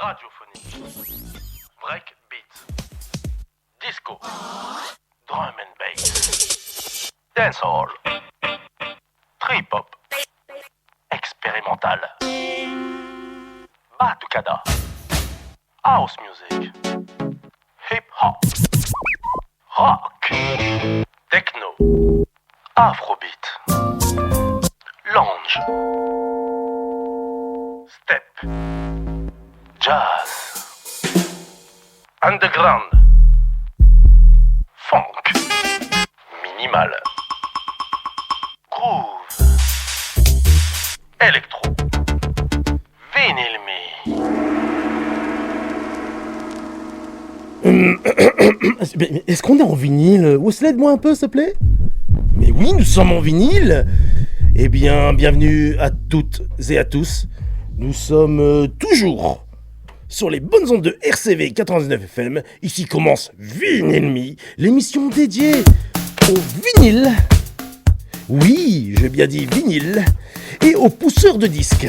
radiophonique, breakbeat, disco, drum and bass, dancehall, trip-hop, expérimental, batucada, house music, hip-hop, rock, techno, afrobeat, lounge, step, jazz, underground, funk, minimal, groove, électro, vinyl me. Est-ce qu'on est en vinyle? Wesley, aide-moi un peu, s'il te plaît. Mais oui, nous sommes en vinyle. Eh bien, bienvenue à toutes et à tous. Nous sommes toujours sur les bonnes ondes de RCV 99 FM. Ici commence Vinyl Me, l'émission dédiée au vinyle. Oui, j'ai bien dit vinyle. Et aux pousseurs de disques.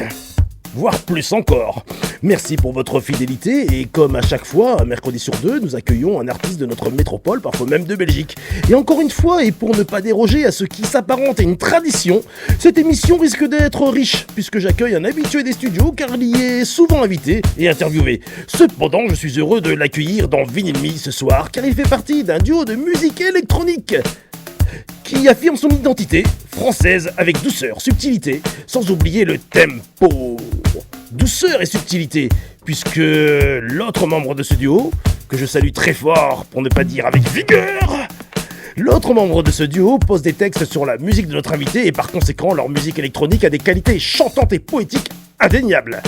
Voire plus encore. Merci pour votre fidélité et comme à chaque fois, un mercredi sur deux, nous accueillons un artiste de notre métropole, parfois même de Belgique. Et encore une fois, et pour ne pas déroger à ce qui s'apparente à une tradition, cette émission risque d'être riche, puisque j'accueille un habitué des studios car il y est souvent invité et interviewé. Cependant, je suis heureux de l'accueillir dans Vinyl Me ce soir, car il fait partie d'un duo de musique électronique qui affirme son identité française avec douceur, subtilité, sans oublier le tempo. Douceur et subtilité, puisque l'autre membre de ce duo, que je salue très fort pour ne pas dire avec vigueur, l'autre membre de ce duo pose des textes sur la musique de notre invité et par conséquent leur musique électronique a des qualités chantantes et poétiques indéniables.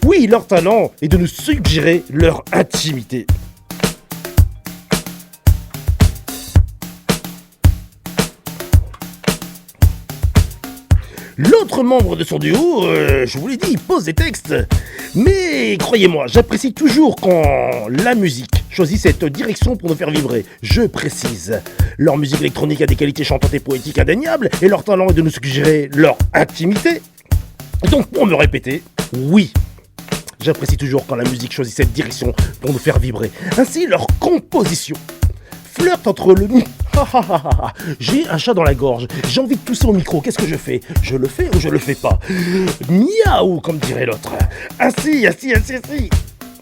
Oui, leur talent est de nous suggérer leur intimité. L'autre membre de son duo, je vous l'ai dit, il pose des textes. Mais croyez-moi, j'apprécie toujours quand la musique choisit cette direction pour nous faire vibrer. Je précise, leur musique électronique a des qualités chantantes et poétiques indéniables et leur talent est de nous suggérer leur intimité. Donc pour me répéter, oui, j'apprécie toujours quand la musique choisit cette direction pour nous faire vibrer. Ainsi, leur composition flirte entre le... J'ai un chat dans la gorge, j'ai envie de tousser au micro, qu'est-ce que je fais? Je le fais ou je le fais pas? Miaou, comme dirait l'autre. Assis.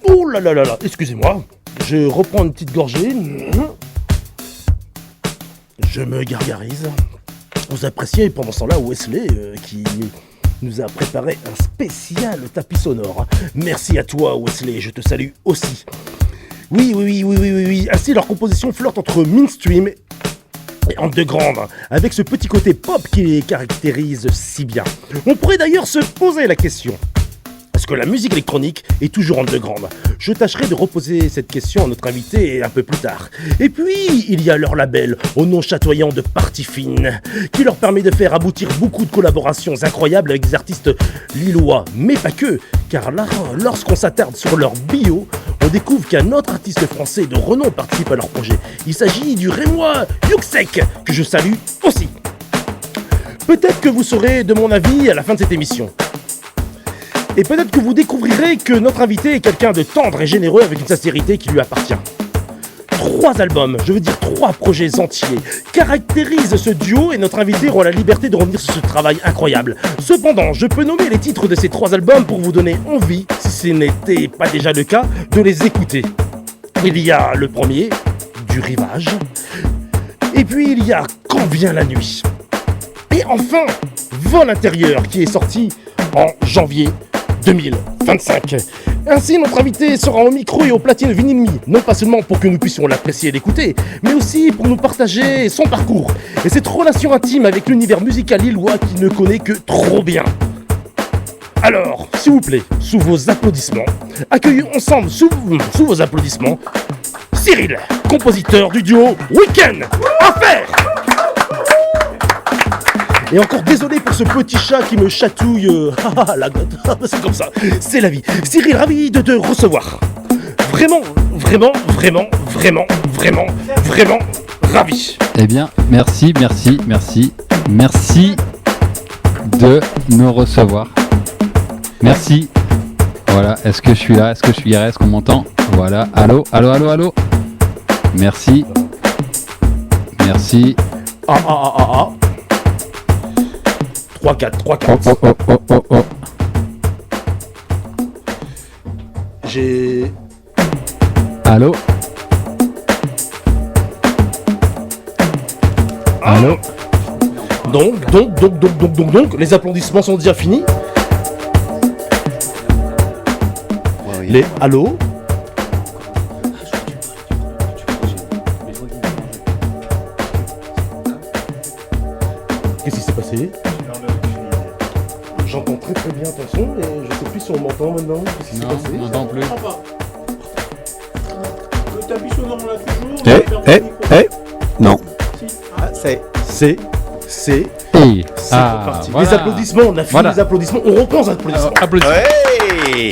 Oh là là là là, excusez-moi, je reprends une petite gorgée. Je me gargarise. Vous appréciez pendant ce temps-là Wesley qui nous a préparé un spécial tapis sonore. Merci à toi Wesley, je te salue aussi. Oui. Ainsi, leur composition flirte entre mainstream et underground, avec ce petit côté pop qui les caractérise si bien. On pourrait d'ailleurs se poser la question, est-ce que la musique électronique est toujours underground? Je tâcherai de reposer cette question à notre invité un peu plus tard. Et puis, il y a leur label, au nom chatoyant de Partie Fine, qui leur permet de faire aboutir beaucoup de collaborations incroyables avec des artistes lillois, mais pas que, car là, lorsqu'on s'attarde sur leur bio, on découvre qu'un autre artiste français de renom participe à leur projet. Il s'agit du Rémois Yuxek, que je salue aussi. Peut-être que vous saurez de mon avis à la fin de cette émission. Et peut-être que vous découvrirez que notre invité est quelqu'un de tendre et généreux avec une sincérité qui lui appartient. 3 albums, je veux dire 3 projets entiers, caractérisent ce duo et notre invité aura la liberté de revenir sur ce travail incroyable. Cependant, je peux nommer les titres de ces 3 albums pour vous donner envie, si ce n'était pas déjà le cas, de les écouter. Il y a le premier, Du Rivage, et puis il y a Quand vient la nuit. Et enfin, Vol intérieur qui est sorti en janvier 2025. Ainsi, notre invité sera au micro et au platine Vinyl Me, non pas seulement pour que nous puissions l'apprécier et l'écouter, mais aussi pour nous partager son parcours et cette relation intime avec l'univers musical lillois qu'il ne connaît que trop bien. Alors, s'il vous plaît, sous vos applaudissements, accueillons ensemble, sous vos applaudissements, Cyril, compositeur du duo Weekend Affaire. Et encore désolé pour ce petit chat qui me chatouille la gotte. C'est comme ça, c'est la vie. Cyril, ravi de te recevoir. Vraiment ravi. Eh bien, merci de me recevoir. Merci. Voilà, est-ce que je suis là? Est-ce que je suis là? Est-ce qu'on m'entend? Voilà, allô, allô, allô, allô. Merci. Merci. 3-4. Oh. J'ai... Allô. Allô. Donc, les applaudissements sont déjà finis. Les allô. Qu'est-ce qui s'est passé? J'entends très très bien ton son et je sais plus si on m'entend maintenant. Qu'est-ce qui s'est passé? On n'entend plus. Le tapis sonore on l'a toujours. Non. C'est reparti. Voilà. Les applaudissements, on a fini Voilà. les applaudissements. On reprend les applaudissements. Applaudissements. Ouais.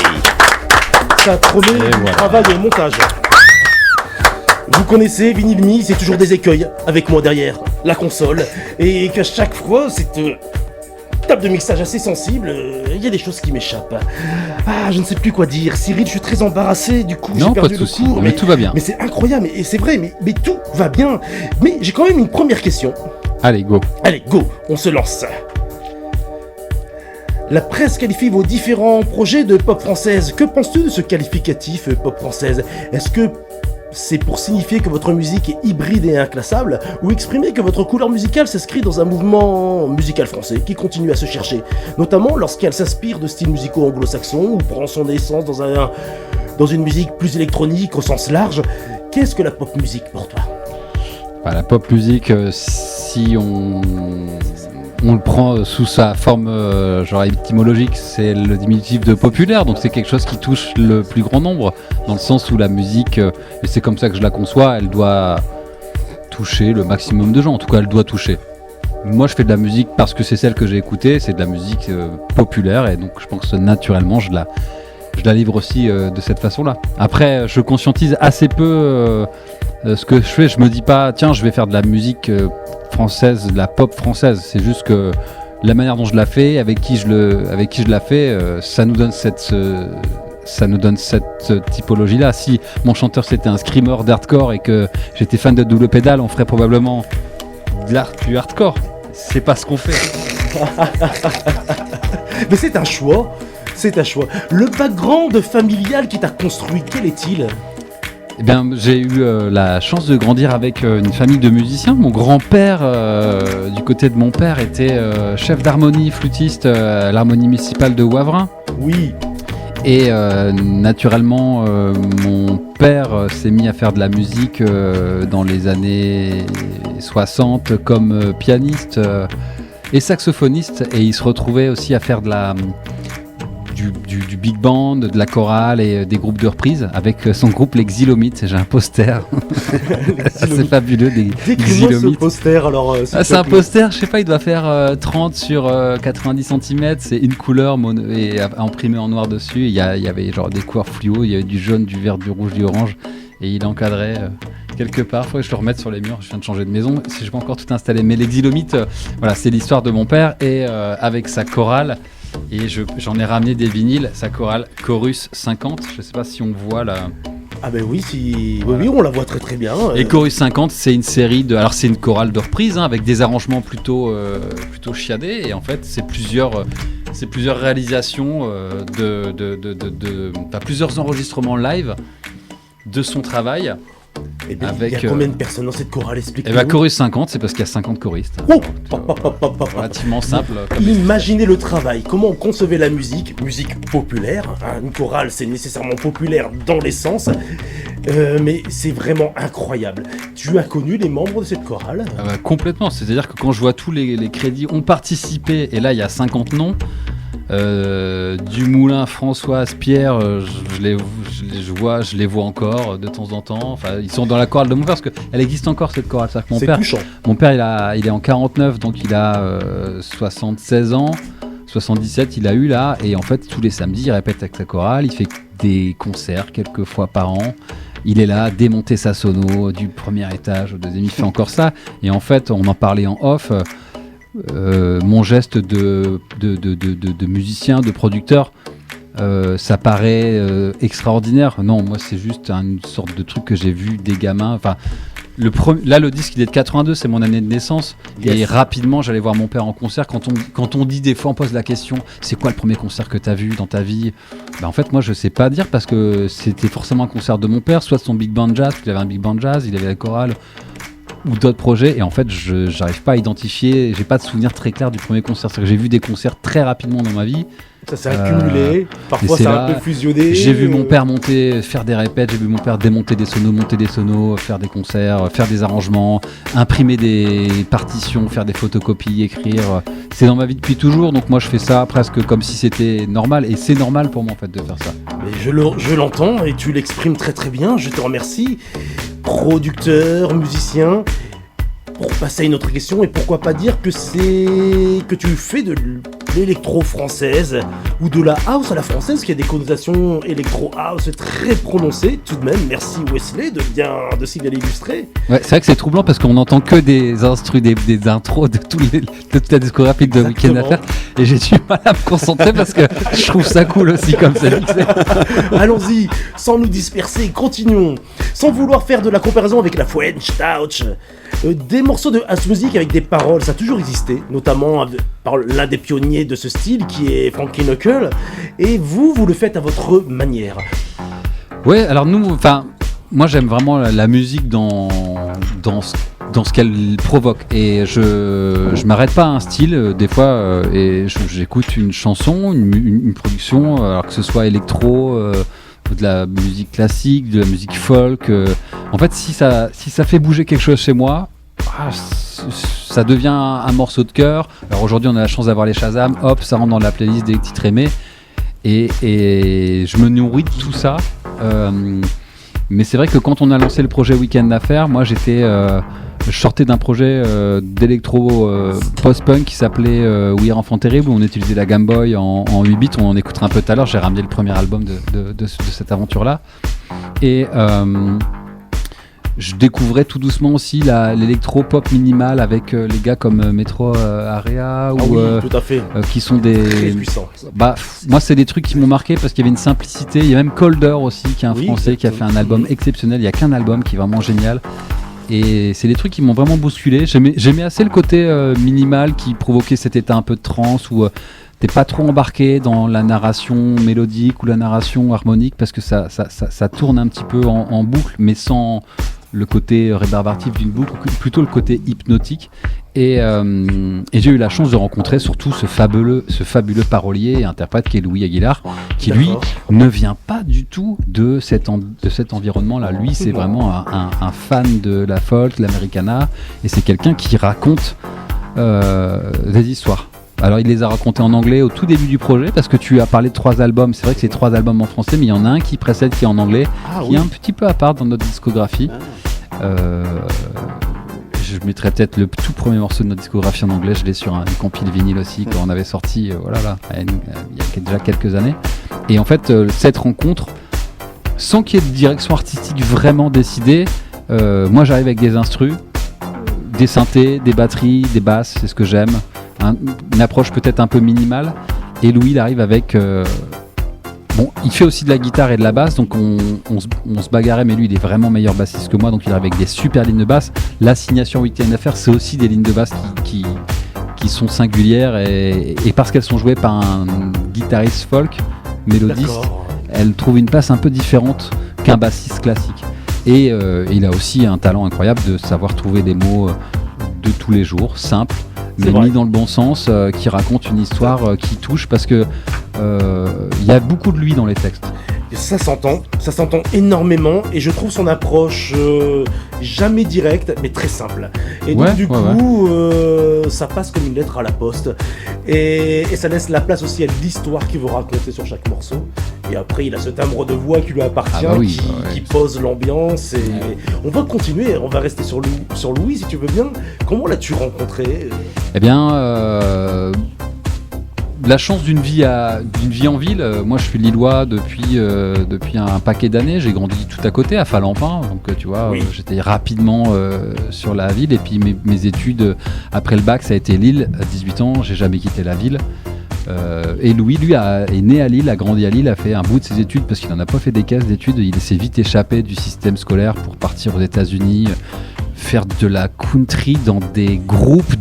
Ça promet Et du voilà. travail et le montage. Vous connaissez Vinyl Me, c'est toujours des écueils avec moi derrière la console. Et qu'à chaque fois, cette table de mixage assez sensible, il y a des choses qui m'échappent. Ah, je ne sais plus quoi dire. Cyril, je suis très embarrassé, du coup, j'ai Non, pas perdu de le souci. cours. Mais tout va bien. Mais c'est incroyable, et c'est vrai, mais tout va bien. Mais j'ai quand même une première question. Allez, go. Allez, go, on se lance. La presse qualifie vos différents projets de pop française. Que penses-tu de ce qualificatif pop française? Est-ce que c'est pour signifier que votre musique est hybride et inclassable, ou exprimer que votre couleur musicale s'inscrit dans un mouvement musical français qui continue à se chercher, notamment lorsqu'elle s'inspire de styles musicaux anglo-saxons ou prend son essence dans une musique plus électronique au sens large? Qu'est-ce que la pop musique pour toi? Bah, la pop musique, si on le prend sous sa forme genre étymologique, c'est le diminutif de populaire, donc c'est quelque chose qui touche le plus grand nombre, dans le sens où la musique, et c'est comme ça que je la conçois, elle doit toucher le maximum de gens, en tout cas elle doit toucher. Moi je fais de la musique parce que c'est celle que j'ai écoutée, c'est de la musique populaire, et donc je pense que naturellement je la livre aussi de cette façon-là. Après, je conscientise assez peu ce que je fais, je me dis pas tiens je vais faire de la musique française, de la pop française, c'est juste que la manière dont je la fais, avec qui je la fais, ça nous donne cette typologie là. Si mon chanteur c'était un screamer d'hardcore et que j'étais fan de double pédale, on ferait probablement du hardcore. C'est pas ce qu'on fait. Mais c'est un choix, c'est un choix. Le background familial qui t'a construit, quel est-il? Eh bien, j'ai eu la chance de grandir avec une famille de musiciens. Mon grand-père, du côté de mon père, était chef d'harmonie, flûtiste à l'harmonie municipale de Wavrin. Oui. Et naturellement, mon père s'est mis à faire de la musique dans les années 60 comme pianiste et saxophoniste. Et il se retrouvait aussi à faire du big band, de la chorale et des groupes de reprises avec son groupe les Xylomites. J'ai un poster. C'est fabuleux, des Décris-moi ce Xylomites. poster alors. C'est un poster, je sais pas, il doit faire 30 sur 90 cm, c'est une couleur et imprimé en noir dessus. Il y avait genre des couleurs fluo, il y avait du jaune, du vert, du rouge, du orange, et il encadrait quelque part. Faudrait que je le remette sur les murs, je viens de changer de maison, si je peux encore tout installer. Mais les Xylomites, voilà, c'est l'histoire de mon père, et avec sa chorale, et j'en ai ramené des vinyles, sa chorale Chorus 50, je sais pas si on voit là. Ah ben oui, oui, on la voit très très bien. Et Chorus 50, c'est une série de... Alors c'est une chorale de reprise, avec des arrangements plutôt chiadés, et en fait c'est plusieurs réalisations plusieurs enregistrements live de son travail. Eh ben, avec, il y a combien de personnes dans cette chorale? Et Explique-nous. bah Chorus 50, c'est parce qu'il y a 50 choristes. Oh, Relativement simple. Comme... Imaginez le travail, comment on concevait la musique populaire, hein, une chorale c'est nécessairement populaire dans l'essence, mais c'est vraiment incroyable. Tu as connu les membres de cette chorale? Complètement, c'est-à-dire que quand je vois tous les crédits ont participé, et là il y a 50 noms, Dumoulin, Françoise, Pierre, je les vois encore de temps en temps. Enfin, ils sont dans la chorale de mon père parce qu'elle existe encore cette chorale. C'est touchant. Mon père, il est en 49, donc il a 76 ans. 77, il a eu là, et en fait tous les samedis, il répète avec sa chorale. Il fait des concerts quelques fois par an. Il est là, démonter sa sono du premier étage au deuxième. Il fait encore ça. Et en fait, on en parlait en off. Mon geste de musicien, de producteur, ça paraît extraordinaire. Non, moi c'est juste une sorte de truc que j'ai vu des gamins. Enfin, là le disque il est de 82, c'est mon année de naissance. Yes. Et rapidement j'allais voir mon père en concert. Quand on dit des fois, on pose la question, c'est quoi le premier concert que t'as vu dans ta vie? En fait moi je sais pas dire parce que c'était forcément un concert de mon père, soit son big band jazz, il avait un big band jazz, il avait la chorale ou d'autres projets, et en fait j'arrive pas à identifier, j'ai pas de souvenir très clair du premier concert. C'est-à-dire que j'ai vu des concerts très rapidement dans ma vie. Ça s'est accumulé, parfois et ça a là, un peu fusionné. J'ai vu mon père faire des répètes, j'ai vu mon père démonter des sonos, monter des sonos, faire des concerts, faire des arrangements, imprimer des partitions, faire des photocopies, écrire. C'est dans ma vie depuis toujours, donc moi je fais ça presque comme si c'était normal, et c'est normal pour moi en fait de faire ça. Mais je l'entends et tu l'exprimes très très bien, je te remercie. Producteur, musicien. Pour passer à une autre question, et pourquoi pas dire que tu fais de l'électro-française ou de la house à la française, qui a des connotations électro-house très prononcées tout de même. Merci Wesley de s'y bien illustrer. Ouais, c'est vrai que c'est troublant parce qu'on n'entend que des instrus, des intros de toute la discographie de Week-end Affaires, et j'ai du mal à me concentrer parce que je trouve ça cool aussi comme ça. Allons-y, sans nous disperser, continuons. Sans vouloir faire de la comparaison avec la French Touch, des morceaux de house music avec des paroles, ça a toujours existé, notamment par l'un des pionniers de ce style qui est Frankie Knuckles, et vous le faites à votre manière. Ouais, alors moi j'aime vraiment la musique dans ce qu'elle provoque, et je m'arrête pas à un style des fois, et j'écoute une chanson, une production, alors que ce soit électro, de la musique classique, de la musique folk. En fait, si ça fait bouger quelque chose chez moi, ça devient un morceau de cœur. Alors aujourd'hui, on a la chance d'avoir les Shazam, hop, ça rentre dans la playlist des titres aimés, et je me nourris de tout ça. Mais c'est vrai que quand on a lancé le projet Week-end Affaires, moi je sortais d'un projet d'électro post-punk qui s'appelait We Are Enfants Terribles, où on utilisait la Game Boy en 8 bits. On en écoutera un peu tout à l'heure. J'ai ramené le premier album de cette aventure-là. Et je découvrais tout doucement aussi l'électro-pop minimal avec les gars comme Metro Area, tout à fait. qui sont des... Très puissants. Moi, c'est des trucs qui m'ont marqué parce qu'il y avait une simplicité. Il y a même Colder aussi, qui est un Français qui a fait un album exceptionnel. Il n'y a qu'un album qui est vraiment génial. Et c'est des trucs qui m'ont vraiment bousculé. J'aimais assez le côté minimal qui provoquait cet état un peu de trance où t'es pas trop embarqué dans la narration mélodique ou la narration harmonique, parce que ça tourne un petit peu en boucle, mais sans le côté rébarbatif d'une boucle, plutôt le côté hypnotique. Et j'ai eu la chance de rencontrer surtout ce fabuleux parolier et interprète qui est Louis Aguilar, qui lui ne vient pas du tout de cet environnement-là. Lui, c'est vraiment un fan de la folk, l'americana, et c'est quelqu'un qui raconte des histoires. Alors il les a racontés en anglais au tout début du projet, parce que tu as parlé de 3 albums. C'est vrai que c'est 3 albums en français, mais il y en a un qui précède, qui est en anglais, qui est un petit peu à part dans notre discographie. Je mettrais peut-être le tout premier morceau de notre discographie en anglais. Je l'ai sur une compile vinyle aussi, quand on avait sorti il y a déjà quelques années. Et en fait, cette rencontre, sans qu'il y ait de direction artistique vraiment décidée, moi j'arrive avec des instrus, des synthés, des batteries, des basses, c'est ce que j'aime. Une approche peut-être un peu minimale, et Louis il arrive avec il fait aussi de la guitare et de la basse, donc on se bagarrait, mais lui il est vraiment meilleur bassiste que moi, donc il arrive avec des super lignes de basse. L'assignation Week-end Affaires, c'est aussi des lignes de basse qui sont singulières, et parce qu'elles sont jouées par un guitariste folk mélodiste, elles trouvent une place un peu différente qu'un bassiste classique, et il a aussi un talent incroyable de savoir trouver des mots de tous les jours, simples, mais mis dans le bon sens, qui raconte une histoire qui touche, parce que il y a beaucoup de lui dans les textes. Et ça s'entend énormément, et je trouve son approche jamais directe, mais très simple. Et donc ça passe comme une lettre à la poste, et ça laisse la place aussi à l'histoire qu'il veut raconter sur chaque morceau. Et après, il a ce timbre de voix qui lui appartient, qui pose l'ambiance. Et on va continuer, on va rester sur Louis, si tu veux bien. Comment l'as-tu rencontré ? Eh bien, la chance d'une vie en ville. Moi, je suis lillois depuis un paquet d'années. J'ai grandi tout à côté, à Falampin. Donc, tu vois, j'étais rapidement sur la ville. Et puis, mes études après le bac, ça a été Lille. À 18 ans, j'ai jamais quitté la ville. Et Louis, lui, est né à Lille, a grandi à Lille, a fait un bout de ses études parce qu'il n'en a pas fait des caisses d'études. Il s'est vite échappé du système scolaire pour partir aux États-Unis, faire de la country dans des groupes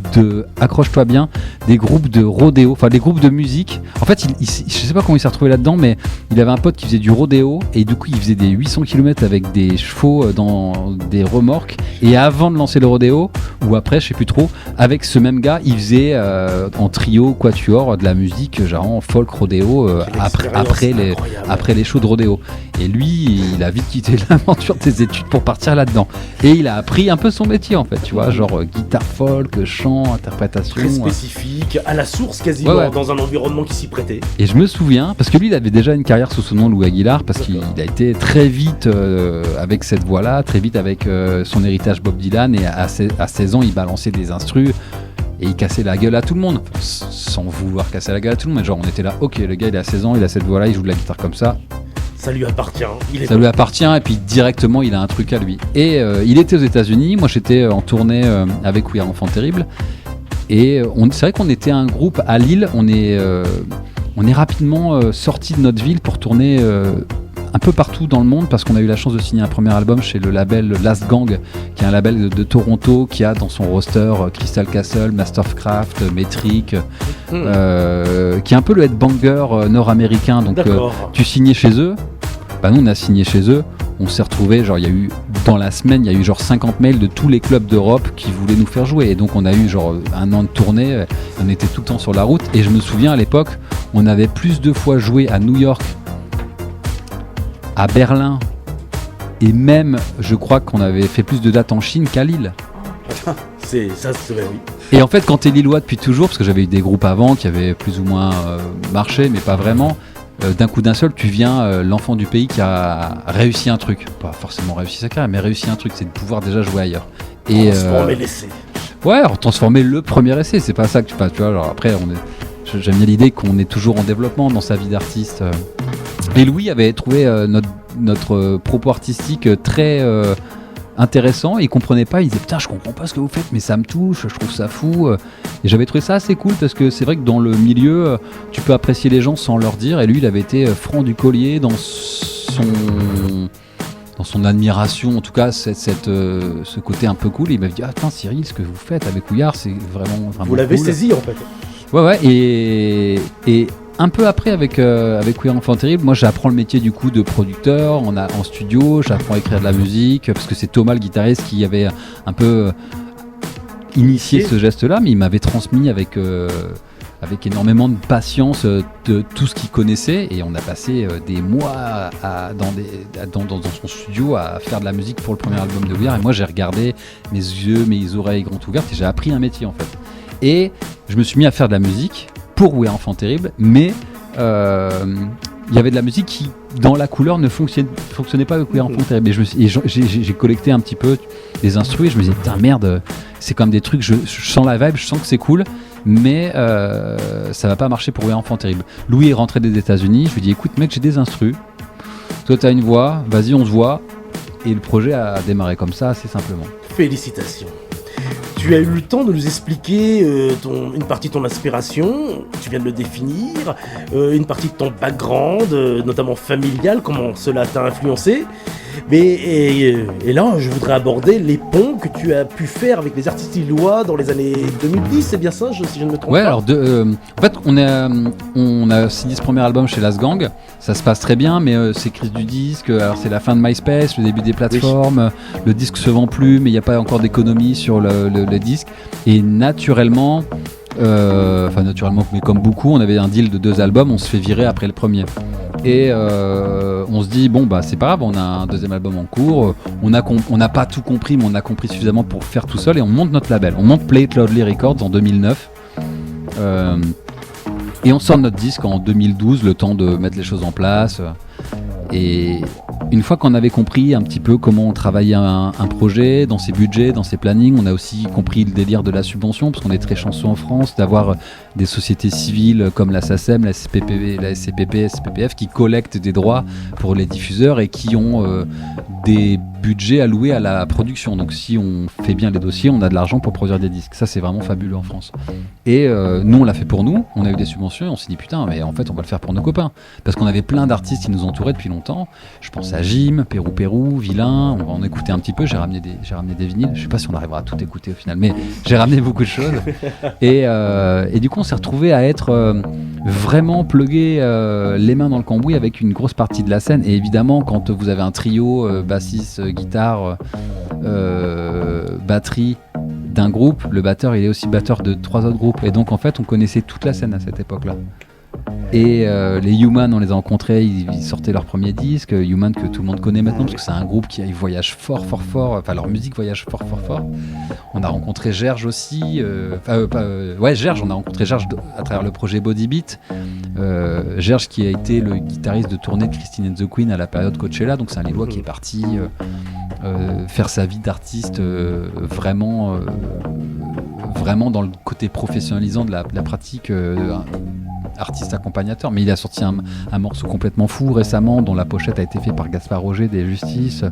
accroche-toi bien, des groupes de rodéo, enfin des groupes de musique. En fait, je sais pas comment il s'est retrouvé là-dedans, mais il avait un pote qui faisait du rodéo et du coup il faisait des 800 km avec des chevaux dans des remorques. Et avant de lancer le rodéo, ou après, je sais plus trop, avec ce même gars, il faisait en trio, quatuor, de la musique genre en folk rodéo après les shows de rodéo. Et lui, il a vite quitté l'aventure des études pour partir là-dedans. Et il a appris un peu son métier en fait, tu vois, genre guitare folk, chant, interprétation. Très spécifique, à la source quasiment, ouais. dans un environnement qui s'y prêtait. Et je me souviens, parce que lui il avait déjà une carrière sous son nom, Lou Aguilar, parce qu'il a été très vite avec cette voix-là, très vite avec son héritage Bob Dylan, et à 16 ans il balançait des instrus et il cassait la gueule à tout le monde, sans vouloir casser la gueule à tout le monde, mais genre on était là, ok, le gars il a 16 ans, il a cette voix-là, il joue de la guitare comme ça. Ça lui appartient. Ça lui appartient et puis directement il a un truc à lui. Et il était aux États-Unis, moi j'étais en tournée avec We Are Enfants Terribles. Et c'est vrai qu'on était un groupe à Lille, on est rapidement sorti de notre ville pour tourner un peu partout dans le monde parce qu'on a eu la chance de signer un premier album chez le label Last Gang, qui est un label de Toronto qui a dans son roster Crystal Castle, Mastercraft, Metric, qui est un peu le headbanger nord-américain. Donc tu signais chez eux, nous on a signé chez eux, on s'est retrouvés, genre il y a eu dans la semaine, il y a eu genre 50 mails de tous les clubs d'Europe qui voulaient nous faire jouer, et donc on a eu genre un an de tournée, on était tout le temps sur la route, et je me souviens à l'époque, on avait plus de fois joué à New York, à Berlin, et même je crois qu'on avait fait plus de dates en Chine qu'à Lille. C'est vrai, oui. Et en fait quand t'es lillois depuis toujours, parce que j'avais eu des groupes avant qui avaient plus ou moins marché, mais pas vraiment, d'un coup d'un seul, tu viens l'enfant du pays qui a réussi un truc. Pas forcément réussi sa carrière, mais réussi un truc, c'est de pouvoir déjà jouer ailleurs. Et transformer l'essai. Ouais, transformer le premier essai, c'est pas ça que tu vois. Genre après, j'aime bien l'idée qu'on est toujours en développement dans sa vie d'artiste. Et Louis avait trouvé notre propos artistique très intéressant, il comprenait pas, il disait putain je comprends pas ce que vous faites mais ça me touche, je trouve ça fou, et j'avais trouvé ça assez cool parce que c'est vrai que dans le milieu tu peux apprécier les gens sans leur dire, et lui il avait été franc du collier dans son admiration, en tout cas ce côté un peu cool, et il m'avait dit ah putain Cyril, ce que vous faites avec Ouillard c'est vraiment vous l'avez cool. saisi en fait. Ouais et un peu après avec We Are Enfants Terribles, moi j'apprends le métier du coup de producteur en studio, j'apprends à écrire de la musique parce que c'est Thomas le guitariste qui avait un peu initié ce geste-là, mais il m'avait transmis avec énormément de patience de tout ce qu'il connaissait, et on a passé des mois dans son studio à faire de la musique pour le premier album de We Are, et moi j'ai regardé mes oreilles grandes ouvertes et j'ai appris un métier en fait. Et je me suis mis à faire de la musique pour We Are Enfants Terribles, mais il y avait de la musique qui, dans la couleur, ne fonctionnait pas avec We Are Enfants Terribles. Et j'ai collecté un petit peu des instrus, et je me disais, putain merde, c'est comme des trucs, je sens la vibe, je sens que c'est cool, mais ça va pas marcher pour We Are Enfants Terribles. Louis est rentré des États-Unis, je lui ai dit, écoute mec, j'ai des instrus, toi t'as une voix, vas-y on se voit, et le projet a démarré comme ça, assez simplement. Félicitations. Tu as eu le temps de nous expliquer une partie de ton inspiration, tu viens de le définir, une partie de ton background, notamment familial, comment cela t'a influencé. Et là, je voudrais aborder les ponts que tu as pu faire avec les artistes lillois dans les années 2010, c'est bien ça, si je ne me trompe pas. Ouais, alors en fait, on a signé ce premier album chez Last Gang, ça se passe très bien, mais c'est crise du disque, alors c'est la fin de MySpace, le début des plateformes, le disque se vend plus, mais il n'y a pas encore d'économie sur le disque, et naturellement, mais comme beaucoup, on avait un deal de 2 albums, on se fait virer après le premier. Et on se dit bon bah c'est pas grave, on a un deuxième album en cours, on n'a pas tout compris, mais on a compris suffisamment pour faire tout seul, et on monte notre label, on monte Play It Loudly Records en 2009, et on sort notre disque en 2012, le temps de mettre les choses en place. Et une fois qu'on avait compris un petit peu comment on travaillait un projet, dans ses budgets, dans ses plannings, on a aussi compris le délire de la subvention, parce qu'on est très chanceux en France d'avoir des sociétés civiles comme la SACEM, la SCPP, la SCPP, SCPPF qui collectent des droits pour les diffuseurs et qui ont des budgets alloués à la production. Donc si on fait bien les dossiers, on a de l'argent pour produire des disques. Ça, c'est vraiment fabuleux en France. Et nous, on l'a fait pour nous. On a eu des subventions et on s'est dit putain, mais en fait, on va le faire pour nos copains. Parce qu'on avait plein d'artistes qui nous entouraient depuis longtemps. Je pense à Jim, Pérou, Vilain. On va en écouter un petit peu. J'ai ramené des vinyles. Je sais pas si on arrivera à tout écouter au final, mais j'ai ramené beaucoup de choses. Et du coup, on s'est retrouvés à être vraiment plugués les mains dans le cambouis avec une grosse partie de la scène. Et évidemment, quand vous avez un trio, bassiste, guitare, batterie d'un groupe, le batteur il est aussi batteur de 3 autres groupes. Et donc en fait, on connaissait toute la scène à cette époque-là. Et les Human, on les a rencontrés, ils sortaient leur premier disque, Human que tout le monde connaît maintenant parce que c'est un groupe qui voyage fort, enfin leur musique voyage fort. On a rencontré Gerge aussi, Gerge, on a rencontré Gerge à travers le projet Body Beat. Gerge qui a été le guitariste de tournée de Christine and the Queen à la période Coachella, donc c'est un Lillois qui est parti faire sa vie d'artiste vraiment dans le côté professionnalisant de la pratique artiste accompagnateur, mais il a sorti un morceau complètement fou récemment dont la pochette a été faite par Gaspard Roger des Justices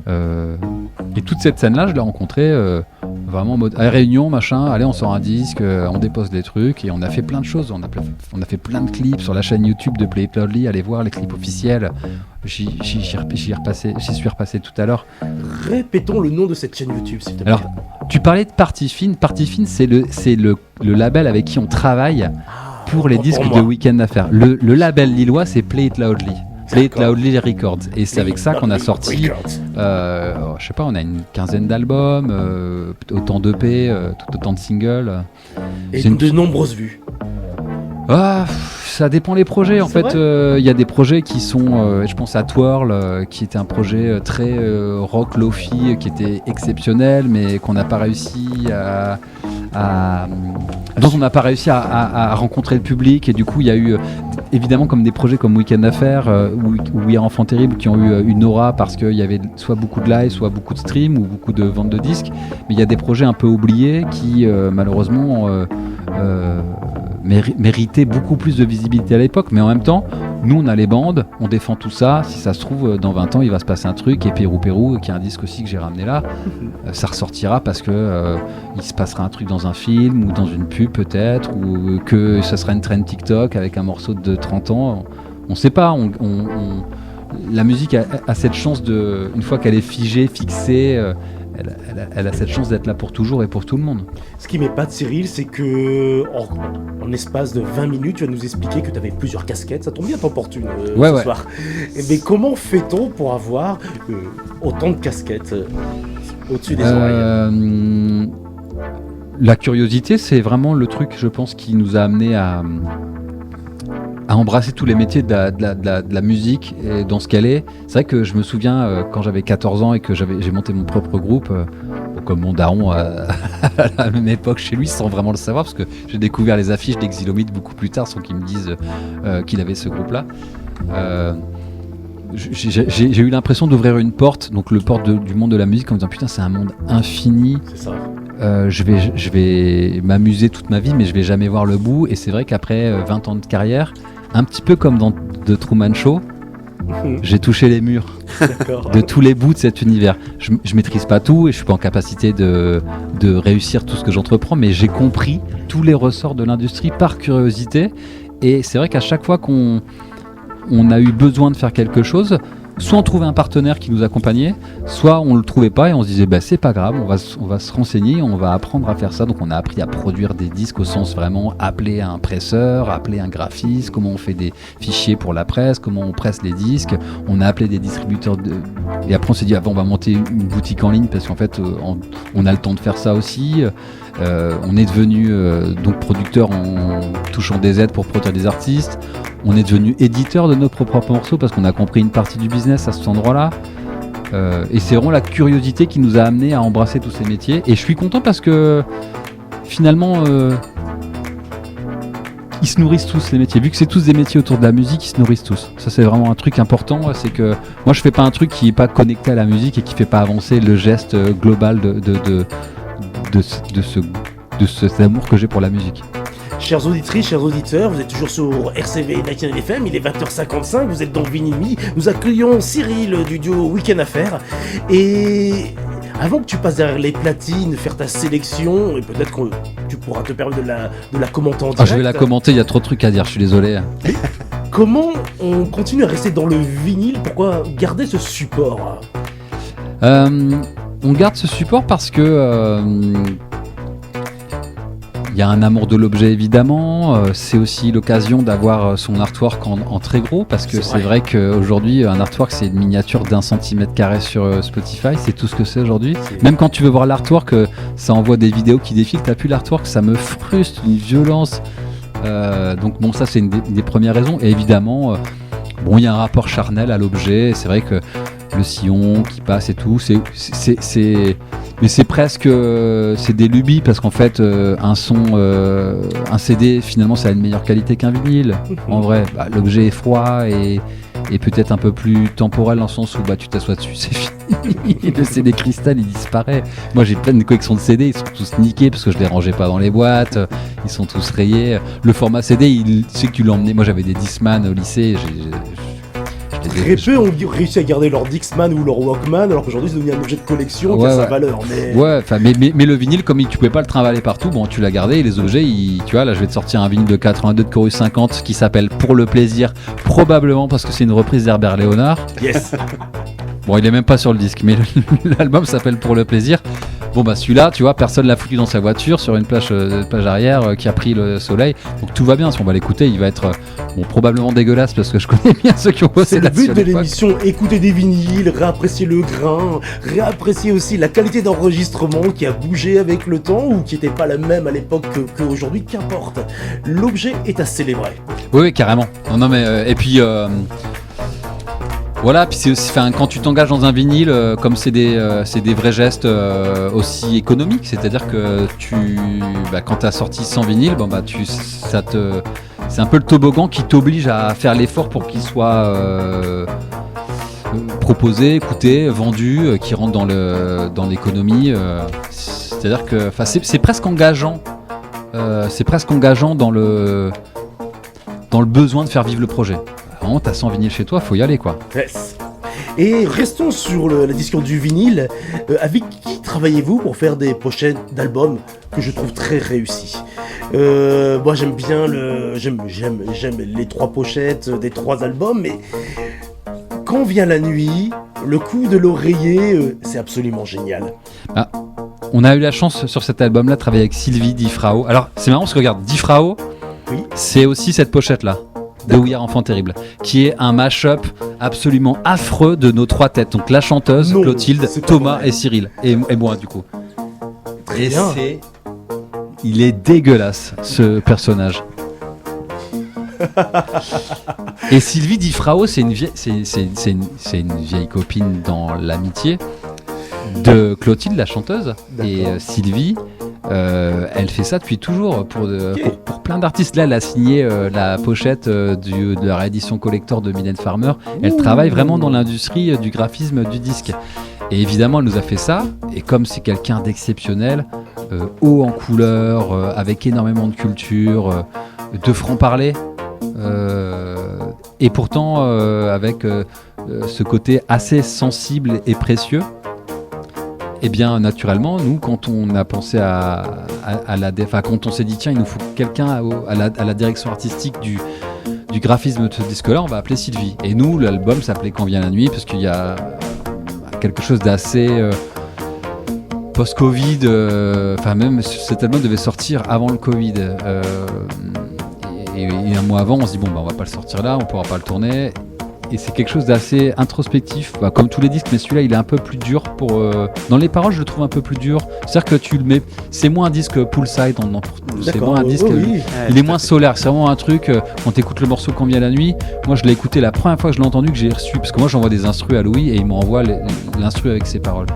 et toute cette scène là je l'ai rencontré vraiment en mode réunion machin, allez on sort un disque, on dépose des trucs et on a fait plein de choses, on a fait plein de clips sur la chaîne YouTube de Play It Loudly, allez voir les clips officiels. J'y suis repassé tout à l'heure. Répétons le nom de cette chaîne YouTube, s'il te plaît. Alors, tu parlais de Party Fine. Party Fine, c'est le label avec qui on travaille pour les disques de Week-end Affaires. Le label lillois, c'est Play It Loudly. Play It Loudly Records. Et c'est avec ça qu'on a sorti, je sais pas, on a une quinzaine d'albums, autant d'EP, tout autant de singles. Et de nombreuses vues. Ah, ça dépend les projets. En fait, il y a des projets qui sont, je pense à Twirl, qui était un projet très rock lofi, qui était exceptionnel, mais qu'on n'a pas réussi dont on n'a pas réussi à rencontrer le public. Et du coup, il y a eu évidemment comme des projets comme Week-end Affaires ou Hier Enfant Terrible qui ont eu une aura parce qu'il y avait soit beaucoup de live, soit beaucoup de stream ou beaucoup de ventes de disques. Mais il y a des projets un peu oubliés qui malheureusement méritait beaucoup plus de visibilité à l'époque, mais en même temps, nous on a les bandes, on défend tout ça, si ça se trouve dans 20 ans il va se passer un truc, et Pérou, qui est un disque aussi que j'ai ramené là, ça ressortira parce que il se passera un truc dans un film, ou dans une pub peut-être, ou que ça sera une trend TikTok avec un morceau de 30 ans, on sait pas, la musique a cette chance de, une fois qu'elle est figée, fixée, elle a cette chance d'être là pour toujours et pour tout le monde. Ce qui m'épate, Cyril, c'est que en espace de 20 minutes, tu vas nous expliquer que tu avais plusieurs casquettes. Ça tombe bien, t'emportunes ce soir. Mais comment fait-on pour avoir autant de casquettes au-dessus des oreilles? La curiosité, c'est vraiment le truc, je pense, qui nous a amené à embrasser tous les métiers de la musique et dans ce qu'elle est. C'est vrai que je me souviens quand j'avais 14 ans et que j'ai monté mon propre groupe, comme mon daron à la même époque chez lui, sans vraiment le savoir, parce que j'ai découvert les affiches d'Exilomite beaucoup plus tard sans qu'il me dise qu'il avait ce groupe-là. J'ai eu l'impression d'ouvrir une porte, donc le porte du monde de la musique, en me disant putain, c'est un monde infini. C'est ça. Je vais m'amuser toute ma vie, mais je vais jamais voir le bout. Et c'est vrai qu'après 20 ans de carrière, un petit peu comme dans The Truman Show, j'ai touché les murs de tous les bouts de cet univers. Je maîtrise pas tout et je suis pas en capacité de réussir tout ce que j'entreprends, mais j'ai compris tous les ressorts de l'industrie par curiosité. Et c'est vrai qu'à chaque fois qu'on a eu besoin de faire quelque chose, soit on trouvait un partenaire qui nous accompagnait, soit on le trouvait pas et on se disait c'est pas grave, on va se renseigner, on va apprendre à faire ça. Donc on a appris à produire des disques au sens vraiment appeler un presseur, appeler un graphiste, comment on fait des fichiers pour la presse, comment on presse les disques. On a appelé des distributeurs et après on s'est dit on va monter une boutique en ligne parce qu'en fait on a le temps de faire ça aussi. On est devenu donc producteur en touchant des aides pour produire des artistes. On est devenu éditeur de nos propres morceaux parce qu'on a compris une partie du business à cet endroit-là. Et c'est vraiment la curiosité qui nous a amené à embrasser tous ces métiers. Et je suis content parce que finalement, ils se nourrissent tous les métiers. Vu que c'est tous des métiers autour de la musique, ils se nourrissent tous. Ça c'est vraiment un truc important. C'est que moi je fais pas un truc qui est pas connecté à la musique et qui fait pas avancer le geste global de cet amour que j'ai pour la musique. Chères auditrices, chers auditeurs, vous êtes toujours sur RCV 99 FM, il est 20h55, vous êtes dans Vinyl Me. Nous accueillons Cyril du duo Week-end Affaires. Et avant que tu passes derrière les platines, faire ta sélection, et peut-être que tu pourras te permettre de la commenter en direct. Je vais la commenter, il y a trop de trucs à dire, je suis désolé. Comment on continue à rester dans le vinyle? Pourquoi garder ce support? On garde ce support parce que il y a un amour de l'objet évidemment, c'est aussi l'occasion d'avoir son artwork en très gros parce que c'est vrai qu'aujourd'hui un artwork c'est une miniature d'1 cm² sur Spotify, c'est tout ce que c'est aujourd'hui. Même quand tu veux voir l'artwork, ça envoie des vidéos qui défilent, t'as plus l'artwork, ça me frustre, une violence. Donc bon, ça c'est une des premières raisons. Et évidemment, bon, il y a un rapport charnel à l'objet, c'est vrai que le sillon qui passe et tout, mais c'est presque c'est des lubies parce qu'en fait un CD finalement ça a une meilleure qualité qu'un vinyle. En vrai, l'objet est froid et peut-être un peu plus temporel dans le sens où tu t'assois dessus, c'est fini. Le CD cristal il disparaît. Moi j'ai plein de collections de CD, ils sont tous niqués parce que je les rangeais pas dans les boîtes, ils sont tous rayés. Le format CD, tu sais que tu l'emmenais, moi j'avais des Discman au lycée, Très peu ont réussi à garder leur Dixman ou leur Walkman, alors qu'aujourd'hui c'est devenu un objet de collection qui a sa valeur. Mais le vinyle, comme tu pouvais pas le trimballer partout, bon, tu l'as gardé et les objets, tu vois, là je vais te sortir un vinyle de 82 de Chorus 50 qui s'appelle Pour le plaisir, probablement parce que c'est une reprise d'Herbert Léonard. Yes. Bon, il est même pas sur le disque, mais l'album s'appelle Pour le plaisir. Bon celui-là, tu vois, personne l'a foutu dans sa voiture sur une plage arrière qui a pris le soleil. Donc tout va bien, si on va l'écouter, il va être probablement dégueulasse parce que je connais bien ceux qui ont bossé là-dessus. C'est le but de l'émission, écouter des vinyles, réapprécier le grain, réapprécier aussi la qualité d'enregistrement qui a bougé avec le temps ou qui n'était pas la même à l'époque qu'aujourd'hui, qu'importe. L'objet est à célébrer. Oui, carrément. Non mais et puis voilà, puis c'est aussi, quand tu t'engages dans un vinyle, comme c'est des vrais gestes aussi économiques, c'est-à-dire que quand t'as sorti 100 vinyles, c'est un peu le toboggan qui t'oblige à faire l'effort pour qu'il soit proposé, écouté, vendu, qui rentre dans l'économie. C'est-à-dire que c'est presque engageant. C'est presque engageant dans le besoin de faire vivre le projet. Vraiment, t'as 100 vinyles chez toi, faut y aller quoi. Yes. Et restons sur la discussion du vinyle. Avec qui travaillez-vous pour faire des pochettes d'albums que je trouve très réussies? Moi j'aime bien j'aime les 3 pochettes des 3 albums, mais quand vient la nuit, le coup de l'oreiller, c'est absolument génial. On a eu la chance sur cet album-là de travailler avec Sylvie Difrao. Alors c'est marrant parce que regarde, Difrao, c'est aussi cette pochette-là. De We Are Enfant Terrible, qui est un mash-up absolument affreux de nos 3 têtes. Donc la chanteuse, Clotilde, Thomas et Cyril. Et moi du coup. Très bien. Il est dégueulasse ce personnage. Et Sylvie Difrao, c'est une vieille copine dans l'amitié de Clotilde, la chanteuse. D'accord. Et Sylvie, elle fait ça depuis toujours pour plein d'artistes. Là, elle a signé la pochette de la réédition collector de Mylène Farmer. Elle travaille vraiment dans l'industrie du graphisme du disque. Et évidemment, elle nous a fait ça. Et comme c'est quelqu'un d'exceptionnel, haut en couleur, avec énormément de culture, de franc-parler, et pourtant avec ce côté assez sensible et précieux. Et bien naturellement, nous, quand on a pensé quand on s'est dit tiens, il nous faut quelqu'un à la direction artistique du graphisme de ce disque-là, on va appeler Sylvie. Et nous, l'album s'appelait Quand vient la nuit, parce qu'il y a quelque chose d'assez post-Covid. Même cet album devait sortir avant le Covid. Et un mois avant, on se dit on va pas le sortir là, on pourra pas le tourner. Et c'est quelque chose d'assez introspectif, comme tous les disques, mais celui-là il est un peu plus dur dans les paroles, je le trouve un peu plus dur. C'est-à-dire que tu le mets, c'est moins un disque poolside, c'est moins un disque, il est moins solaire. C'est vraiment un truc, quand t'écoutes le morceau Quand vient la nuit, moi je l'ai écouté la première fois que je l'ai entendu, que j'ai reçu, parce que moi j'envoie des instrus à Louis et il m'envoie l'instru avec ses paroles.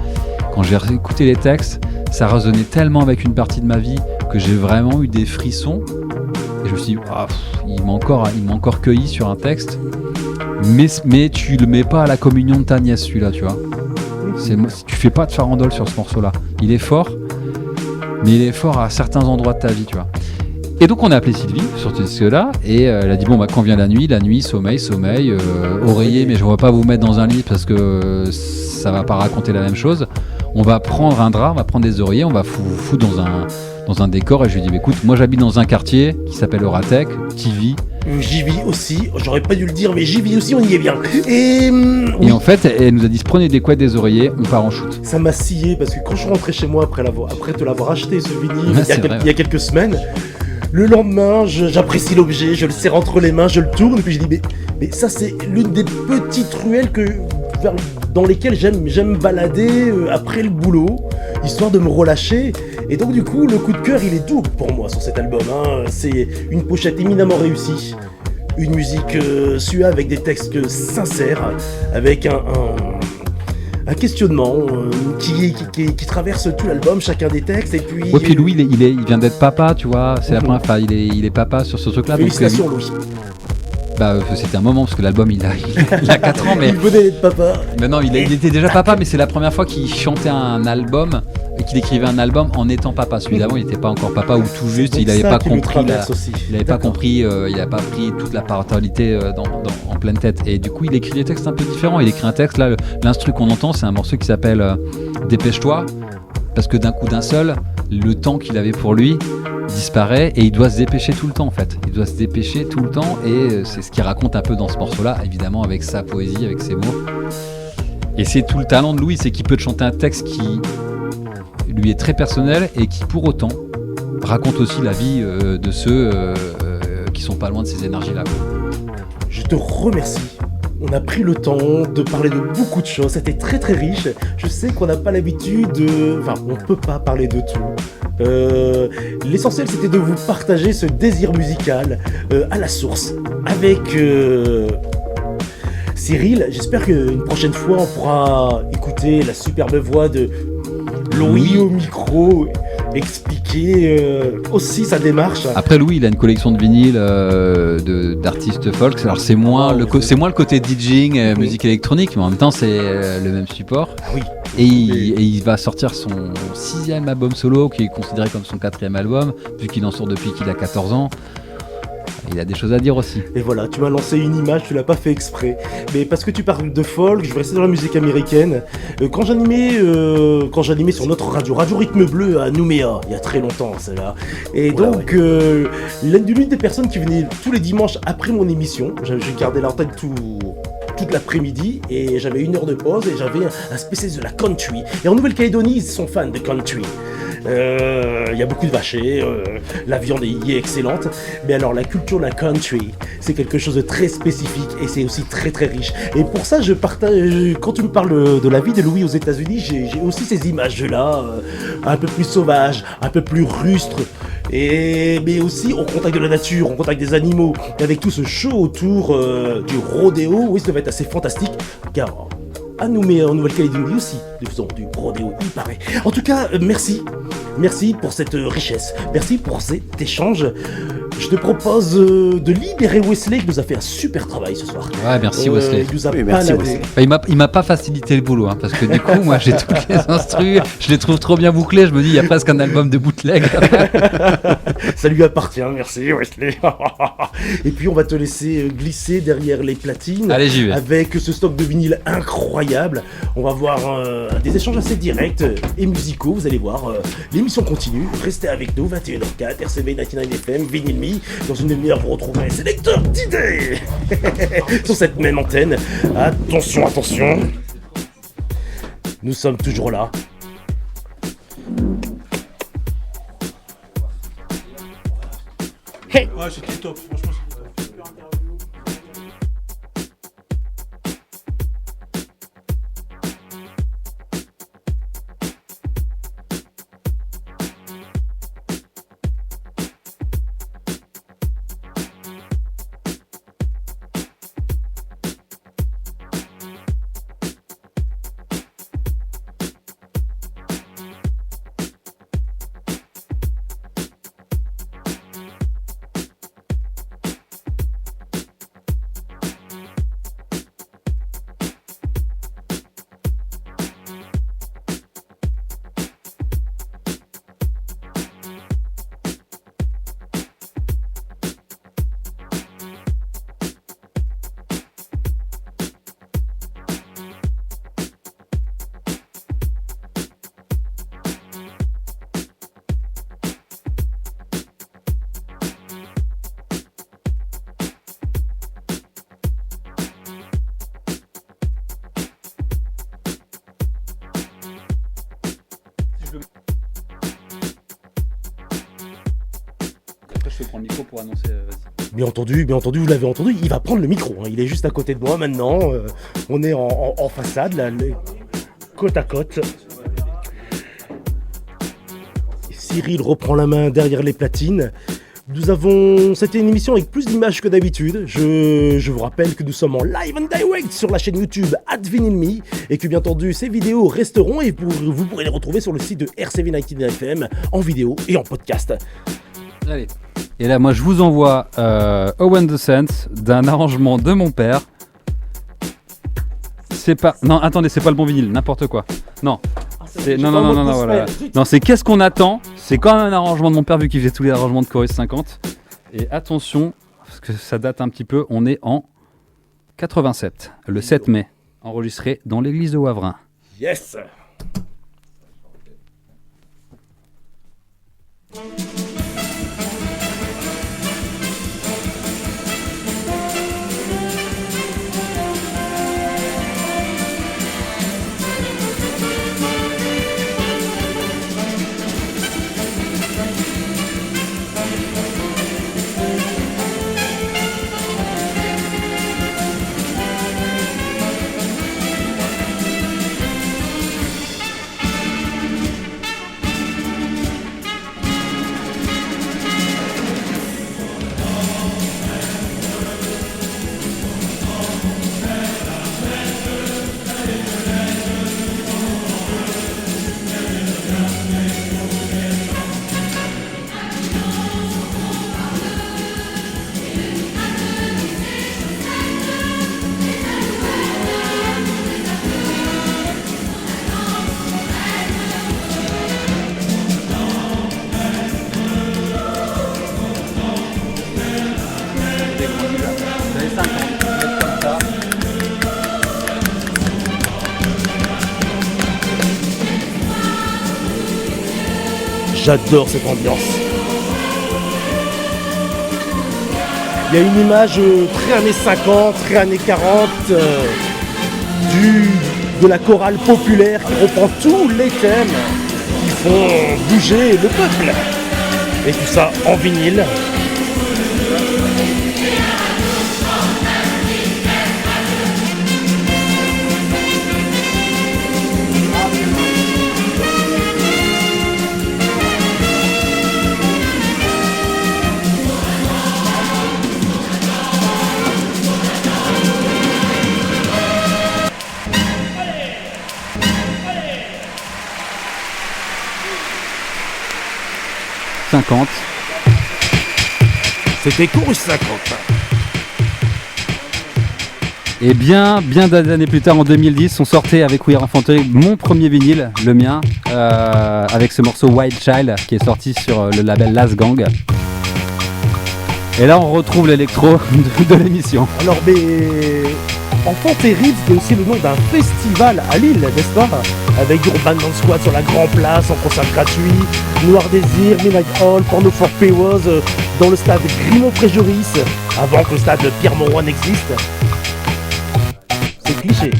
Quand j'ai écouté les textes, ça résonnait tellement avec une partie de ma vie que j'ai vraiment eu des frissons. Et je me suis dit, il m'a encore cueilli sur un texte. Mais tu le mets pas à la communion de ta nièce, celui-là, tu vois. Tu fais pas de farandole sur ce morceau-là. Il est fort, mais il est fort à certains endroits de ta vie, tu vois. Et donc on a appelé Sylvie sur ce disque-là et elle a dit bon bah quand vient la nuit, sommeil, oreiller mais je ne vais pas vous mettre dans un lit parce que ça va pas raconter la même chose. On va prendre un drap, on va prendre des oreillers, on va foutre dans un décor et je lui ai dit écoute moi j'habite dans un quartier qui s'appelle Euratech, TV. J'y vis aussi, j'aurais pas dû le dire mais j'y vis aussi, on y est bien. Et Et en fait elle nous a dit prenez des couettes, des oreillers, on part en shoot. ça m'a scié parce que quand je suis rentré chez moi après te l'avoir acheté ce vinyle il y a quelques semaines, le lendemain j'apprécie l'objet, je le serre entre les mains, je le tourne et puis je dis mais ça c'est l'une des petites ruelles dans lesquelles j'aime balader après le boulot, histoire de me relâcher. Et donc du coup le coup de cœur il est double pour moi sur cet album, hein. C'est une pochette éminemment réussie, une musique suave avec des textes sincères, avec un questionnement qui traverse tout l'album, chacun des textes, et puis... Ouais, puis Louis, il vient d'être papa, tu vois, c'est la première fois, il est papa sur ce truc-là. Félicitations Louis. Bah, c'était un moment, parce que l'album, il a 4 ans, mais... Il venait d'être papa. Mais non, il était déjà papa, mais c'est la première fois qu'il chantait un album, et qu'il écrivait un album en étant papa. Celui d'avant, il n'était pas encore papa, ou tout juste, il n'avait pas compris, il n'avait pas pris toute la parentalité en pleine tête. Et du coup, il écrit des textes un peu différents. Il écrit un texte, là, l'instru qu'on entend, c'est un morceau qui s'appelle Dépêche-toi, parce que d'un coup d'un seul, le temps qu'il avait pour lui disparaît et il doit se dépêcher tout le temps en fait. Il doit se dépêcher tout le temps et c'est ce qu'il raconte un peu dans ce morceau-là, évidemment avec sa poésie, avec ses mots. Et c'est tout le talent de Louis, c'est qu'il peut te chanter un texte qui lui est très personnel et qui pour autant raconte aussi la vie de ceux qui sont pas loin de ces énergies-là. Je te remercie. On a pris le temps de parler de beaucoup de choses, c'était très très riche. Je sais qu'on n'a pas l'habitude on peut pas parler de tout. L'essentiel c'était de vous partager ce désir musical à la source avec Cyril. J'espère qu'une prochaine fois on pourra écouter la superbe voix de Louis au micro, expliquer aussi sa démarche. Après Louis il a une collection de vinyles d'artistes folk, alors c'est moins le côté DJing, musique électronique, mais en même temps c'est le même support. Ah oui. Et il va sortir son 6e album solo qui est considéré comme son 4e album vu qu'il en sort depuis qu'il a 14 ans. Il a des choses à dire aussi. Et voilà, tu m'as lancé une image, tu l'as pas fait exprès. Mais parce que tu parles de folk, je vais rester dans la musique américaine. Quand j'animais sur notre radio Rythme Bleu à Nouméa, il y a très longtemps celle-là. Et donc, l'une des personnes qui venait tous les dimanches après mon émission, j'ai gardé l'antenne toute l'après-midi et j'avais 1 heure de pause et j'avais un spécialiste de la country. Et en Nouvelle-Calédonie, ils sont fans de country. Il y a beaucoup de vachers, la viande y est excellente, mais alors la culture de la country, c'est quelque chose de très spécifique et c'est aussi très très riche. Et pour ça, je partage, quand tu me parles de la vie de Louis aux États-Unis, j'ai aussi ces images-là, un peu plus sauvages, un peu plus rustres, mais aussi au contact de la nature, au contact des animaux, et avec tout ce show autour du rodéo. Oui, ça va être assez fantastique, car à Nouméa en Nouvelle-Calédonie aussi, nous faisons du rodéo, il paraît. En tout cas, merci pour cette richesse, merci pour cet échange. Je te propose de libérer Wesley qui nous a fait un super travail ce soir. Ouais, merci Wesley. Il nous a baladé. Il m'a pas facilité le boulot, parce que du coup, moi j'ai toutes les instrus, je les trouve trop bien bouclés, je me dis il y a presque un album de bootleg. Ça lui appartient, merci Wesley. Et puis on va te laisser glisser derrière les platines. Allez, j'y vais. Avec ce stock de vinyle incroyable. On va voir des échanges assez directs et musicaux, vous allez voir. L'émission continue, restez avec nous, 21h04, RCV 99 FM, Vinyl Me. Dans une demi-heure, vous retrouverez un sélecteur d'idées sur cette même antenne. Attention, nous sommes toujours là. Ouais, c'était top, franchement, c'était une super interview. Je prends le micro pour annoncer. Vas-y. Bien entendu, vous l'avez entendu, il va prendre le micro. Hein. Il est juste à côté de moi maintenant. On est en façade, là, côte à côte. Cyril reprend la main derrière les platines. C'était une émission avec plus d'images que d'habitude. Je vous rappelle que nous sommes en live and direct sur la chaîne YouTube @vinylme et que bien entendu ces vidéos resteront et vous pourrez les retrouver sur le site de RCV99FM en vidéo et en podcast. Allez. Et là, moi, je vous envoie Owen the Sense d'un arrangement de mon père. Non, attendez, c'est pas le bon vinyle, n'importe quoi. Non. Non, voilà. Non, c'est qu'est-ce qu'on attend. C'est quand même un arrangement de mon père vu qu'il faisait tous les arrangements de Chorus 50. Et attention, parce que ça date un petit peu, on est en 87, le 7 mai, enregistré dans l'église de Wavrin. Yes. J'adore cette ambiance. Il y a une image très années 50, très années 40 de la chorale populaire qui reprend tous les thèmes qui font bouger le peuple. Et tout ça en vinyle. C'était Chorus 50. Et bien d'années plus tard, en 2010, on sortait avec We Are Infantry mon premier vinyle, le mien, avec ce morceau Wild Child qui est sorti sur le label Last Gang. Et là, on retrouve l'électro de l'émission. Alors, mais Enfant Terrible, c'est aussi le nom d'un festival à Lille, n'est-ce pas? Avec Urban Dance Squad sur la Grand Place, en concert gratuit, Noir Désir, Midnight Hall, Porno for Pewas, dans le stade Grimont-Fréjoris, avant que le stade Pierre-Mauroy n'existe. C'est cliché.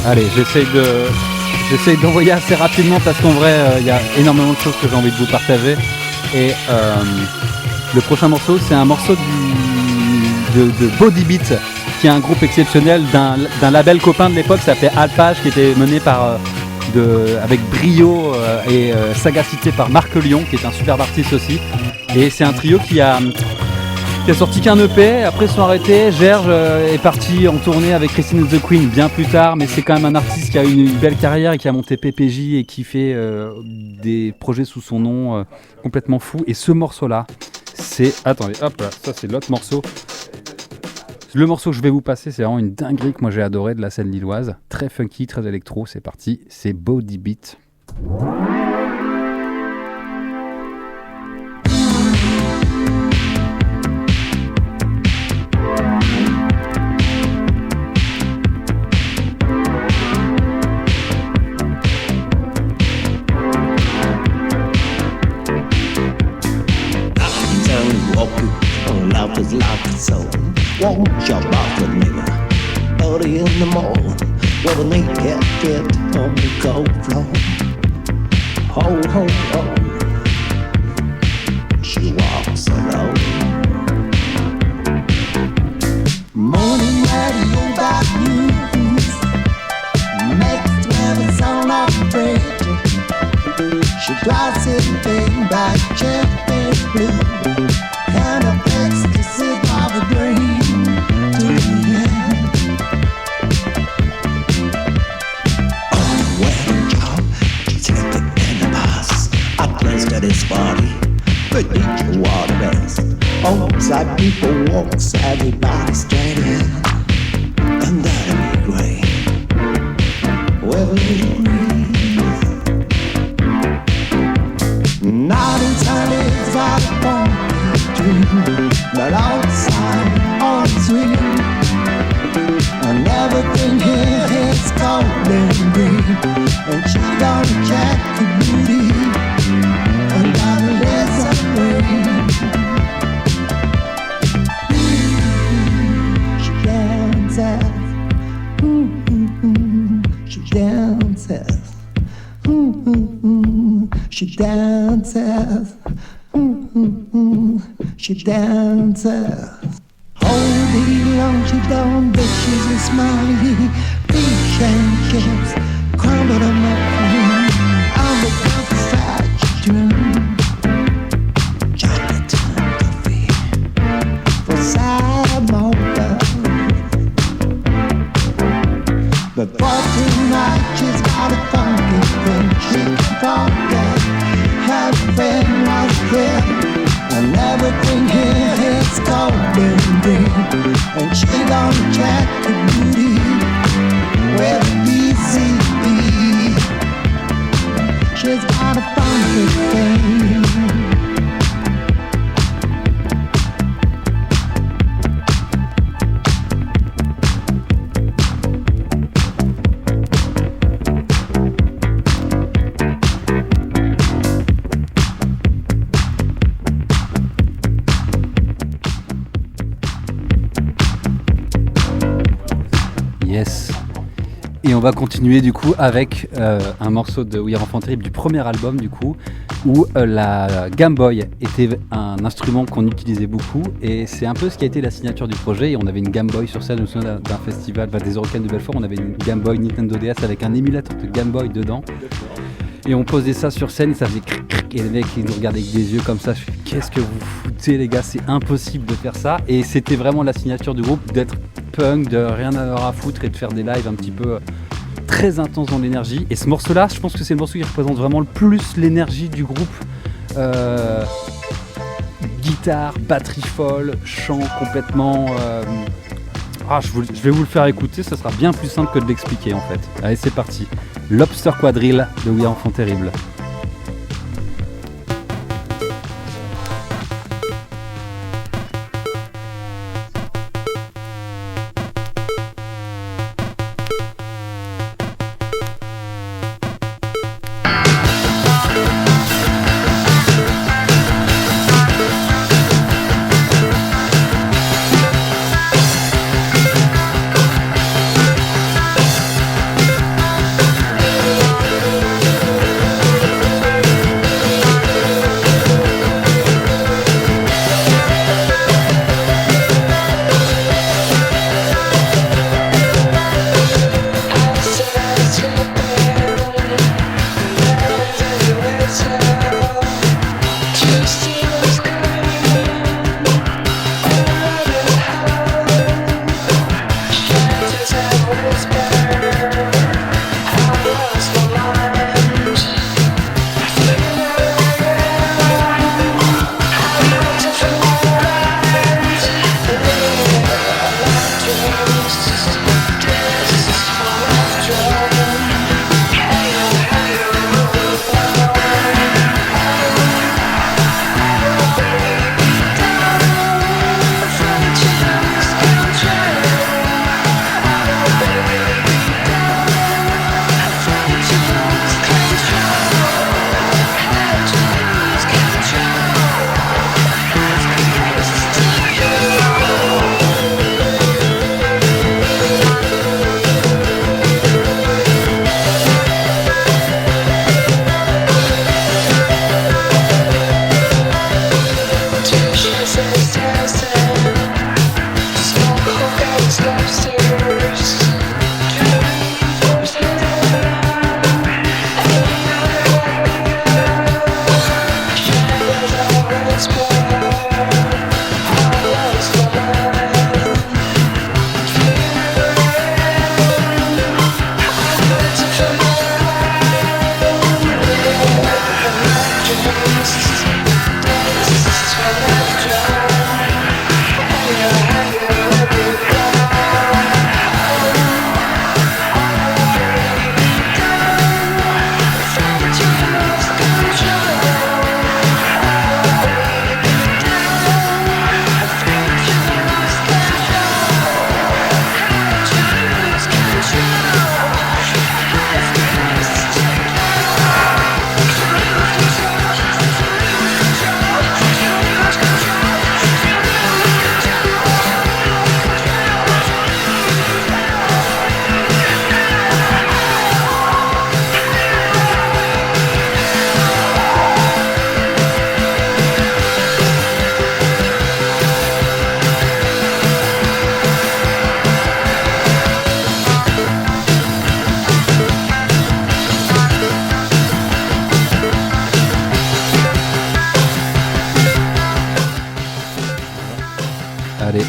Allez, j'essaye d'envoyer assez rapidement parce qu'en vrai, il y a énormément de choses que j'ai envie de vous partager. Et le prochain morceau, c'est un morceau de Body Beat, qui est un groupe exceptionnel d'un label copain de l'époque, ça s'appelait Alpage, qui était mené avec brio et sagacité par Marc Lyon, qui est un superbe artiste aussi. Et c'est un trio qui a sorti qu'un EP, après ils sont arrêtés. Gerge est parti en tournée avec Christine and the Queen bien plus tard, mais c'est quand même un artiste qui a une belle carrière et qui a monté PPJ et qui fait des projets sous son nom complètement fou. Et ce morceau-là, c'est... Attendez, hop là, ça c'est l'autre morceau. Le morceau que je vais vous passer, c'est vraiment une dinguerie que moi j'ai adoré de la scène lilloise. Très funky, très électro, c'est parti, c'est Body Beat. Won't jump off the nigga early in the morning with a naked fit on the cold floor. Ho, ho, ho. She walks alone. Morning radio got news. Next weather sound of radio. She drives it big back, champagne blue. And a ecstasy of a dream. This party, but need your water vest. Outside people walks, everybody straight in, and that'll be great. Weather breeze, not inside it's out on the dream, but outside on the swing, and everything here is cold and green, and she gonna check the booty. She dances, she dances. All day long she don't, but she's a smiley. Fish and chips, crumbled on my phone. I'm the perfect dream. Chocolate and coffee for Samoa. But for tonight she's got a funky thing. She can forget heaven was here, and everything here is golden green. And she gonna check the beauty with BCB. She's got a funky thing. Yes. Et on va continuer du coup avec un morceau de We Are Enfants Terribles du premier album du coup, où la Game Boy était un instrument qu'on utilisait beaucoup, et c'est un peu ce qui a été la signature du projet. Et on avait une Game Boy sur scène, je me souviens d'un festival, des Eurocaines de Belfort, on avait une Game Boy Nintendo DS avec un émulateur de Game Boy dedans. Et on posait ça sur scène et ça faisait cric cric, et les mecs ils nous regardaient avec des yeux comme ça. Je fais, qu'est-ce que vous foutez les gars, c'est impossible de faire ça. Et c'était vraiment la signature du groupe, d'être punk, de rien avoir à foutre et de faire des lives un petit peu très intenses dans l'énergie. Et ce morceau là, je pense que c'est le morceau qui représente vraiment le plus l'énergie du groupe. Guitare, batterie folle, chant complètement... je vais vous le faire écouter, ça sera bien plus simple que de l'expliquer en fait. Allez, c'est parti. Lobster Quadrille de We Are Enfants Terribles.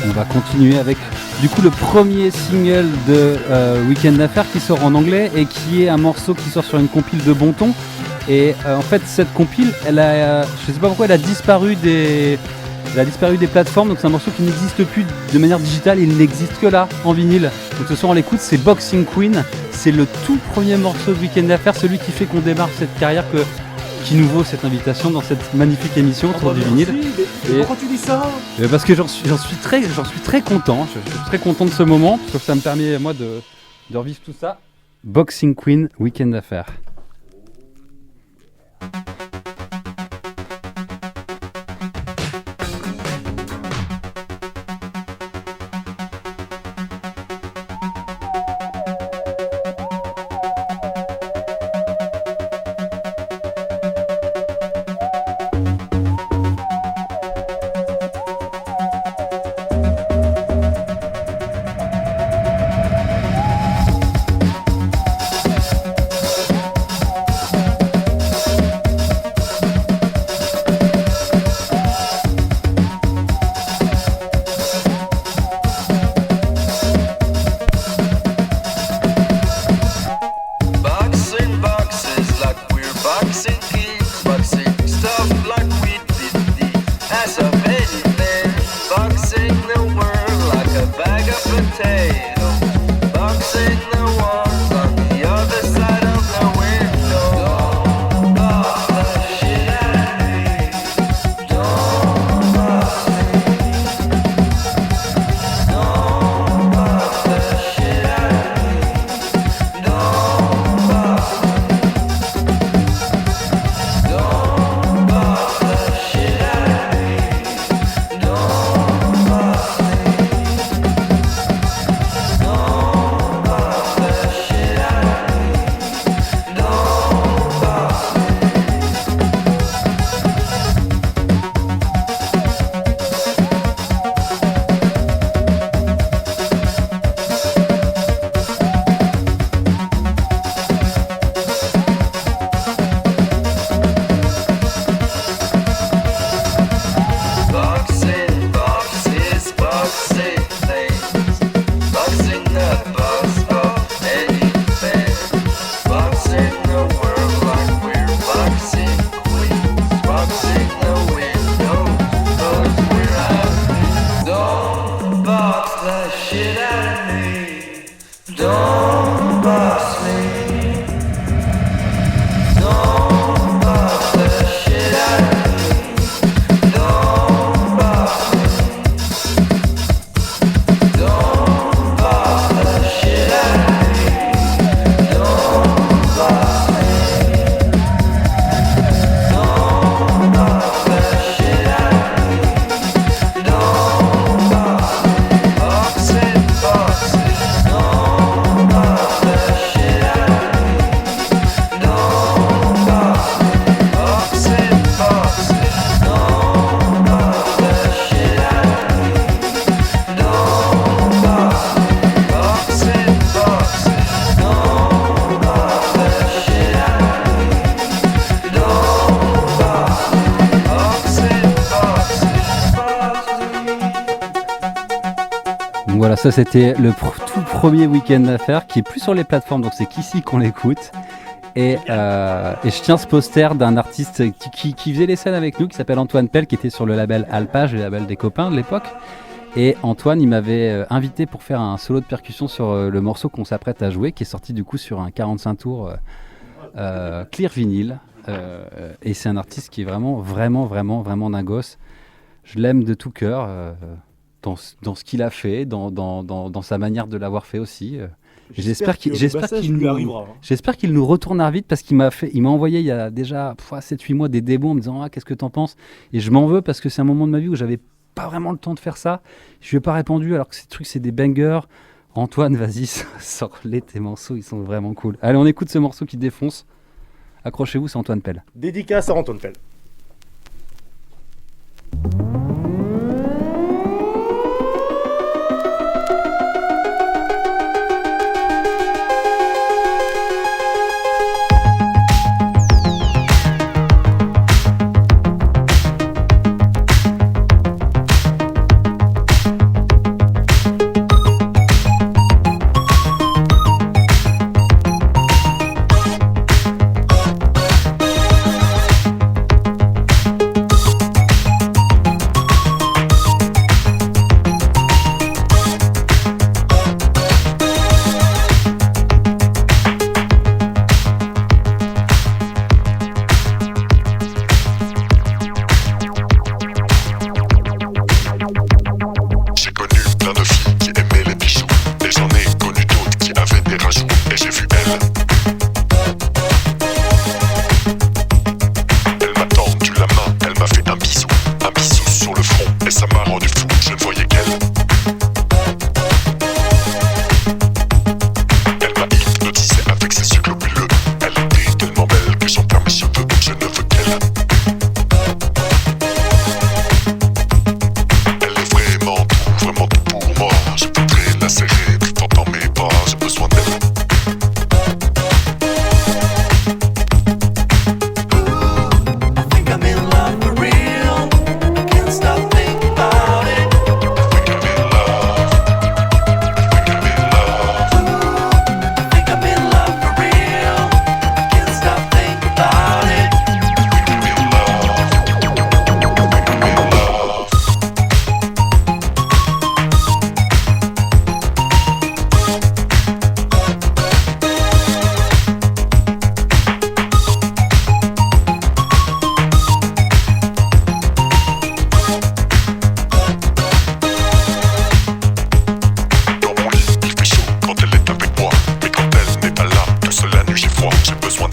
on va continuer avec du coup le premier single de Weekend Affair qui sort en anglais et qui est un morceau qui sort sur une compile de Bon Ton. Et en fait cette compile, je sais pas pourquoi elle a disparu des plateformes, donc c'est un morceau qui n'existe plus de manière digitale, il n'existe que là, en vinyle. Donc ce soir on l'écoute, c'est Boxing Queen, c'est le tout premier morceau de Weekend Affair, celui qui fait qu'on démarre cette carrière qui nous vaut cette invitation dans cette magnifique émission autour du vinyle. Mais pourquoi tu dis ça? Parce que j'en suis très content, je suis très content de ce moment, parce que ça me permet moi de revivre tout ça. Boxing Queen, Weekend Affair. Voilà, ça c'était le tout premier Weekend Affair qui est plus sur les plateformes, donc c'est qu'ici qu'on l'écoute. Et je tiens ce poster d'un artiste qui faisait les scènes avec nous, qui s'appelle Antoine Pell, qui était sur le label Alpage, le label des copains de l'époque. Et Antoine, il m'avait invité pour faire un solo de percussion sur le morceau qu'on s'apprête à jouer, qui est sorti du coup sur un 45 tours clear vinyle. Et c'est un artiste qui est vraiment d'un gosse. Je l'aime de tout cœur. Dans ce qu'il a fait, dans sa manière de l'avoir fait aussi. J'espère qu'il nous retournera vite, parce qu'il m'a envoyé il y a déjà 7-8 mois des démos en me disant qu'est-ce que t'en penses, et je m'en veux parce que c'est un moment de ma vie où j'avais pas vraiment le temps de faire ça. Je lui ai pas répondu alors que ces trucs c'est des bangers. Antoine, vas-y, sors-les tes morceaux, ils sont vraiment cool. Allez, on écoute ce morceau qui défonce. Accrochez-vous, c'est Antoine Pell. Dédicace à Antoine Pell.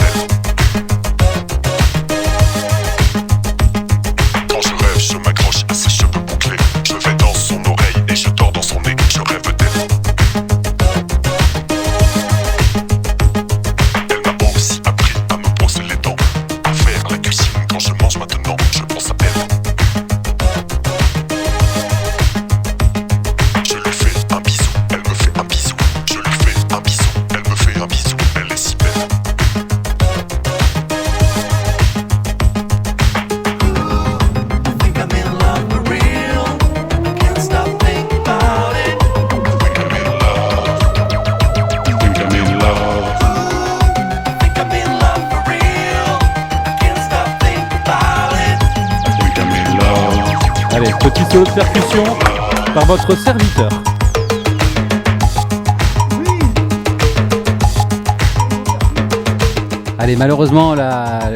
belle. Quand je rêve, je m'accroche à ses cheveux bouclés. Je vais dans son oreille et je dors dans son nez. Je rêve d'elle. Elle m'a aussi appris à me brosser les dents, à faire la cuisine quand je mange maintenant. Je pense à elle. Je lui fais un bisou, elle me fait un bisou. Je lui fais un bisou, elle me fait un bisou. Elle est si belle. Think I'm in love for real. Can't stop thinking about it. Think I'm in love. Think I'm in love. Think I'm in love for real. Can't stop thinking about it. Think I'm in love. Allez, petit solo de percussion par votre serviteur. Allez, malheureusement,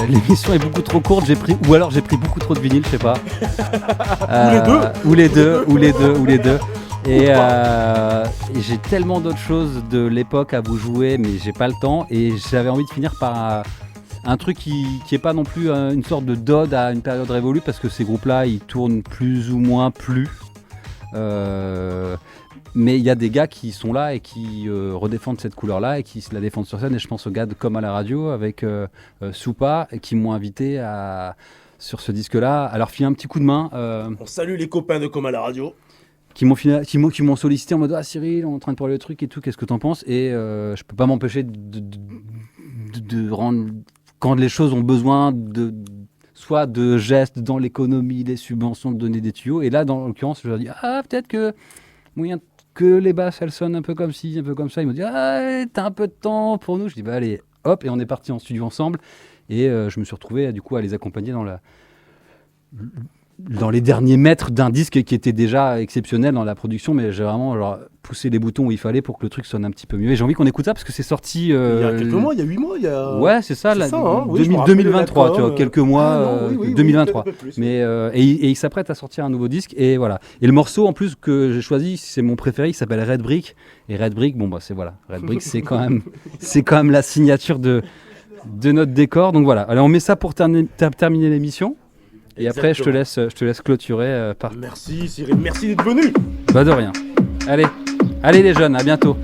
l'émission est beaucoup trop courte. J'ai pris beaucoup trop de vinyle, je sais pas. Ou les deux. Et j'ai tellement d'autres choses de l'époque à vous jouer, mais j'ai pas le temps. Et j'avais envie de finir par un truc qui est pas non plus une sorte de d'ode à une période révolue, parce que ces groupes-là, ils tournent plus ou moins plus. Mais il y a des gars qui sont là et qui redéfendent cette couleur-là et qui se la défendent sur scène. Et je pense aux gars de Comme à la radio avec Soupa, qui m'ont invité sur ce disque-là à leur filer un petit coup de main. On salue les copains de Comme à la radio. Qui m'ont sollicité en mode « Ah Cyril, on est en train de parler de trucs et tout, qu'est-ce que t'en penses ?» Et je peux pas m'empêcher de rendre... Quand les choses ont besoin soit de gestes dans l'économie, des subventions, de donner des tuyaux. Et là, dans l'occurrence, je leur dis « Ah, peut-être que moyen que les basses, elles sonnent un peu comme ci, un peu comme ça. » Ils m'ont dit « Ah, t'as un peu de temps pour nous ?» Je dis « Bah allez, hop !» Et on est parti en studio ensemble. Et je me suis retrouvé du coup à les accompagner dans les derniers mètres d'un disque qui était déjà exceptionnel dans la production, mais j'ai vraiment poussé les boutons où il fallait pour que le truc sonne un petit peu mieux. Et j'ai envie qu'on écoute ça parce que c'est sorti... il y a quelques mois, il y a 8 mois. Ouais, c'est ça, oui, 2023, tu vois, quelques mois, oui, 2023. peut-être un peu plus, Mais, et il s'apprête à sortir un nouveau disque, et voilà. Et le morceau en plus que j'ai choisi, c'est mon préféré, il s'appelle Red Brick. Et Red Brick, bon bah c'est voilà, Red Brick c'est quand même la signature de notre décor. Donc voilà, allez, on met ça pour terminer l'émission. Et après, je te laisse clôturer par... Merci Cyril, merci d'être venu. Bah de rien. Allez les jeunes, à bientôt.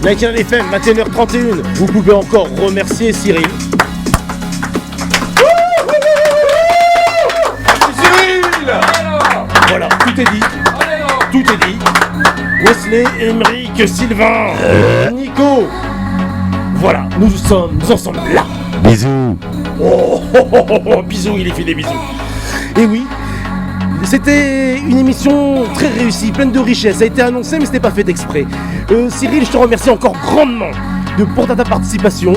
Nightclub FM, 21h31. Vous pouvez encore remercier Cyril. Voilà, tout est dit. Tout est dit. Wesley, Émeric, Sylvain, Nico, Voilà, nous en sommes là. Bisous. Bisous, il est fait des bisous. Et oui, c'était une émission très réussie, pleine de richesse. Ça a été annoncé, mais c'était pas fait exprès. Cyril, je te remercie encore grandement pour ta participation,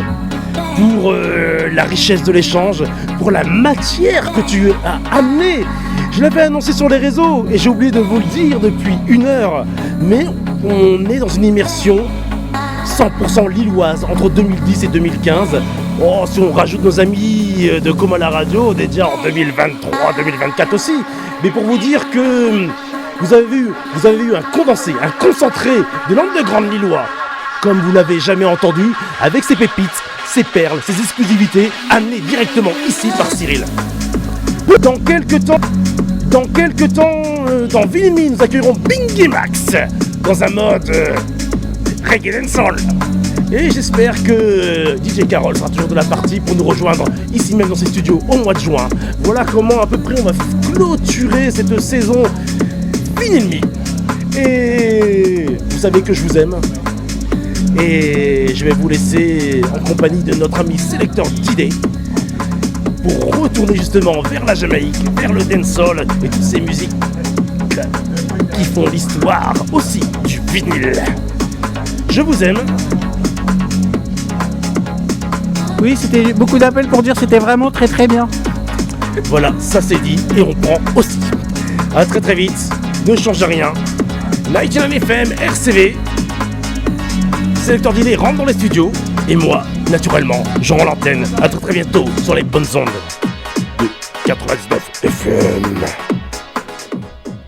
pour la richesse de l'échange, pour la matière que tu as amenée. Je l'avais annoncé sur les réseaux et j'ai oublié de vous le dire depuis 1 heure. Mais on est dans une immersion 100% lilloise entre 2010 et 2015. Oh, si on rajoute nos amis de Comme à la radio, on est déjà en 2023, 2024 aussi. Mais pour vous dire que vous avez eu un condensé, un concentré de l'underground lillois, comme vous l'avez jamais entendu, avec ses pépites, ses perles, ses exclusivités, amenées directement ici par Cyril. Dans quelques temps, dans Vinimi, nous accueillerons Bingy Max dans un mode reggae dancehall. Et j'espère que DJ Carol sera toujours de la partie pour nous rejoindre ici même dans ses studios au mois de juin. Voilà comment à peu près on va clôturer cette saison Vinimi. Et vous savez que je vous aime. Et je vais vous laisser en compagnie de notre ami sélecteur Tidé pour retourner justement vers la Jamaïque, vers le dancehall et toutes ces musiques qui font l'histoire aussi du vinyle. Je vous aime. Oui, c'était beaucoup d'appels pour dire c'était vraiment très très bien. Voilà, ça c'est dit et on prend aussi. A très très vite, ne change rien. 99 FM, RCV. Sélecteur Dîner rentre dans les studios. Et moi, naturellement, je rends l'antenne. A très très bientôt sur les bonnes ondes de 99 FM.